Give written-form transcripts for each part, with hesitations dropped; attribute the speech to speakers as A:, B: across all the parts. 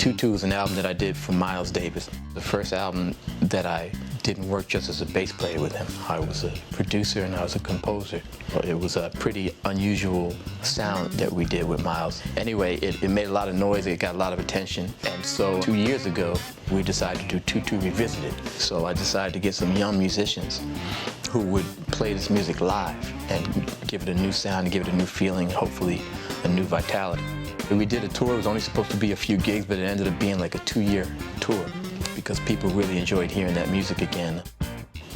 A: Tutu was an album that I did for Miles Davis. The first album that I didn't work just as a bass player with him. I was a producer and I was a composer. It was a pretty unusual sound that we did with Miles. Anyway, it made a lot of noise, it got a lot of attention. And so 2 years ago, we decided to do Tutu Revisited. So I decided to get some young musicians who would play this music live and give it a new sound, and give it a new feeling, hopefully a new vitality. We did a tour. It was only supposed to be a few gigs, but it ended up being like a 2-year tour because people really enjoyed hearing that music again.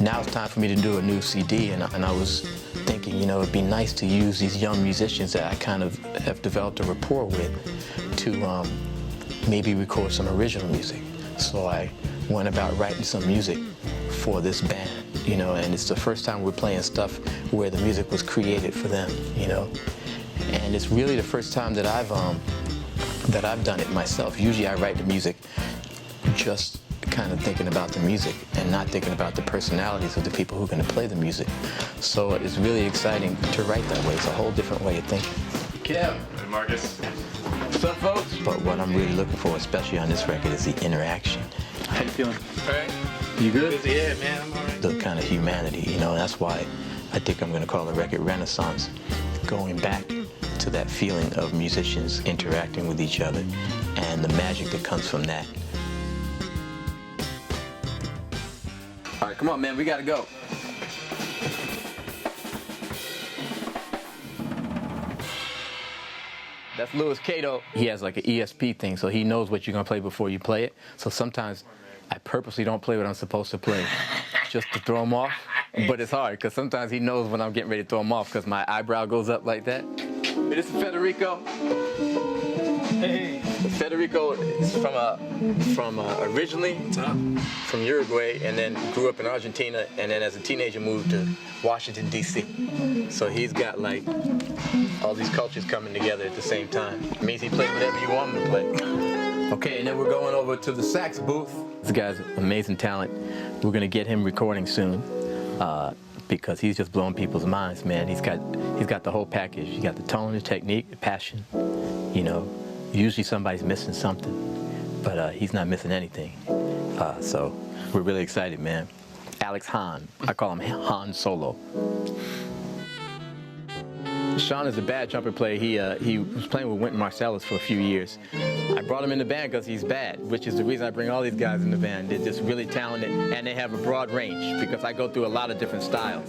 A: Now it's time for me to do a new CD, and I was thinking, you know, it'd be nice to use these young musicians that I kind of have developed a rapport with to maybe record some original music. So I went about writing some music for this band, you know, and it's the first time we're playing stuff where the music was created for them, you know. And it's really the first time that I've done it myself. Usually I write the music just kind of thinking about the music and not thinking about the personalities of the people who are going to play the music. So it's really exciting to write that way. It's a whole different way of thinking.
B: Kev. Hey, Marcus. What's up, folks?
A: But what I'm really looking for, especially on this record, is the interaction.
B: How you feeling? All right.
A: You good?
B: Yeah, man, I'm all right.
A: The kind of humanity, you know, that's why I think I'm going to call the record Renaissance, going back to that feeling of musicians interacting with each other and the magic that comes from that.
C: All right, come on, man, we gotta go.
A: That's Louis Cato. He has like an ESP thing, so he knows what you're gonna play before you play it. So sometimes I purposely don't play what I'm supposed to play just to throw him off. But it's hard, because sometimes he knows when I'm getting ready to throw him off because my eyebrow goes up like that. Hey, this is Federico.
B: Hey.
A: Federico is from originally from Uruguay, and then grew up in Argentina, and then as a teenager moved to Washington, D.C. So he's got like all these cultures coming together at the same time. It means he plays whatever you want him to play. Okay, and then we're going over to the sax booth. This guy's amazing talent. We're gonna get him recording soon. Because he's just blowing people's minds, man. He's got the whole package. You got the tone, the technique, the passion. You know, usually somebody's missing something, but he's not missing anything. So we're really excited, man. Alex Hahn. I call him Han Solo. Sean is a bad trumpet player. He was playing with Wynton Marsalis for a few years. I brought him in the band because he's bad, which is the reason I bring all these guys in the band. They're just really talented, and they have a broad range because I go through a lot of different styles.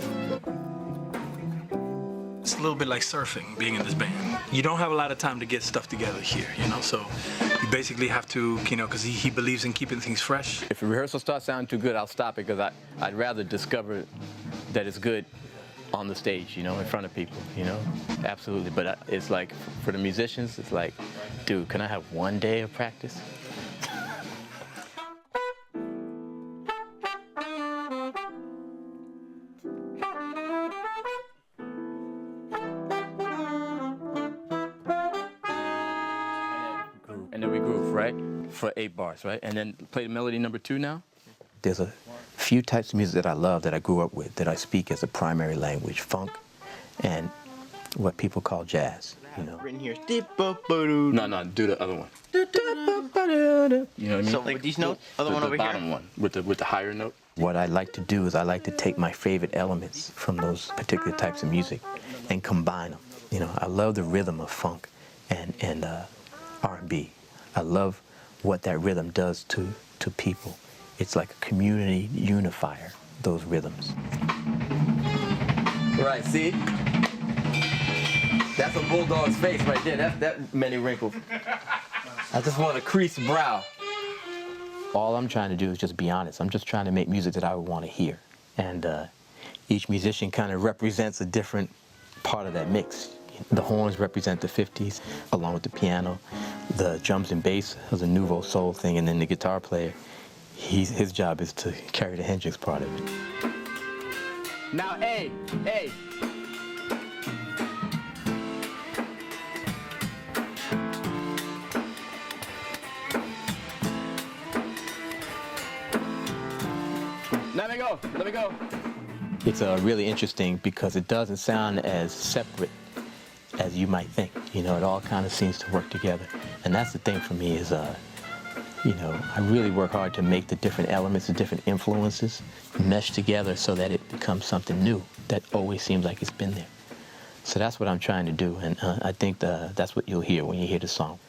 D: It's a little bit like surfing, being in this band. You don't have a lot of time to get stuff together here, you know, so you basically have to, you know, because he believes in keeping things fresh.
A: If a rehearsal starts sounding too good, I'll stop it because I'd rather discover that it's good on the stage, you know, in front of people, you know, absolutely. But it's like, for the musicians, it's like, dude, can I have one day of practice? And then we groove, right? For 8 bars, right? And then play the melody number 2 now. There's a few types of music that I love, that I grew up with, that I speak as a primary language: funk and what people call jazz, you know.
E: Written here.
A: No, do the other one. You know what I mean?
E: So with these notes, other one over
A: the bottom
E: here?
A: one, with the higher note. What I like to do is I like to take my favorite elements from those particular types of music and combine them. You know, I love the rhythm of funk and R&B. I love what that rhythm does to people. It's like a community unifier, those rhythms.
C: Right, see? That's a bulldog's face right there. That's that many wrinkles. I just want a creased brow.
A: All I'm trying to do is just be honest. I'm just trying to make music that I would want to hear. And each musician kind of represents a different part of that mix. The horns represent the 50s, along with the piano. The drums and bass is a nouveau soul thing, and then the guitar player, his job is to carry the Hendrix part of it.
C: Now, hey. Let me go.
A: It's really interesting because it doesn't sound as separate as you might think. You know, it all kind of seems to work together. And that's the thing for me is You know, I really work hard to make the different elements, the different influences mesh together so that it becomes something new that always seems like it's been there. So that's what I'm trying to do, and I think that's what you'll hear when you hear the song.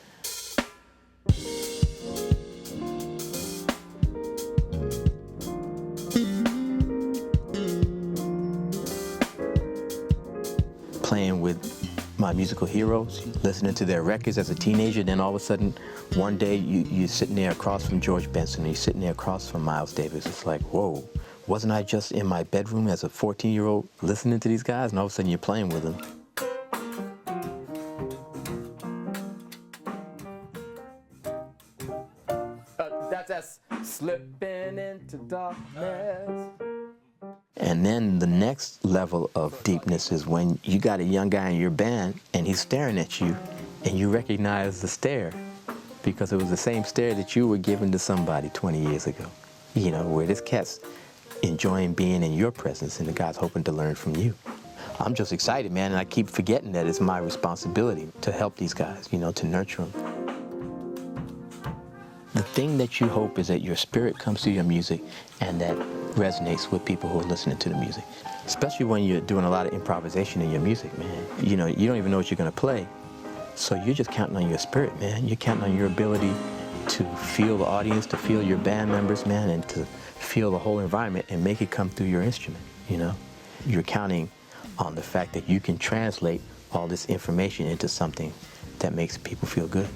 A: Playing with my musical heroes, listening to their records as a teenager, then all of a sudden, one day you're sitting there across from George Benson, you're sitting there across from Miles Davis. It's like, whoa, wasn't I just in my bedroom as a 14-year-old listening to these guys, and all of a sudden you're playing with them.
C: That's slipping into darkness.
A: And then the next level of deepness is when you got a young guy in your band and he's staring at you and you recognize the stare because it was the same stare that you were giving to somebody 20 years ago. You know, where this cat's enjoying being in your presence and the guy's hoping to learn from you. I'm just excited, man, and I keep forgetting that it's my responsibility to help these guys, you know, to nurture them. The thing that you hope is that your spirit comes through your music and that resonates with people who are listening to the music. Especially when you're doing a lot of improvisation in your music, man. You know, you don't even know what you're gonna play. So you're just counting on your spirit, man. You're counting on your ability to feel the audience, to feel your band members, man, and to feel the whole environment and make it come through your instrument, you know? You're counting on the fact that you can translate all this information into something that makes people feel good.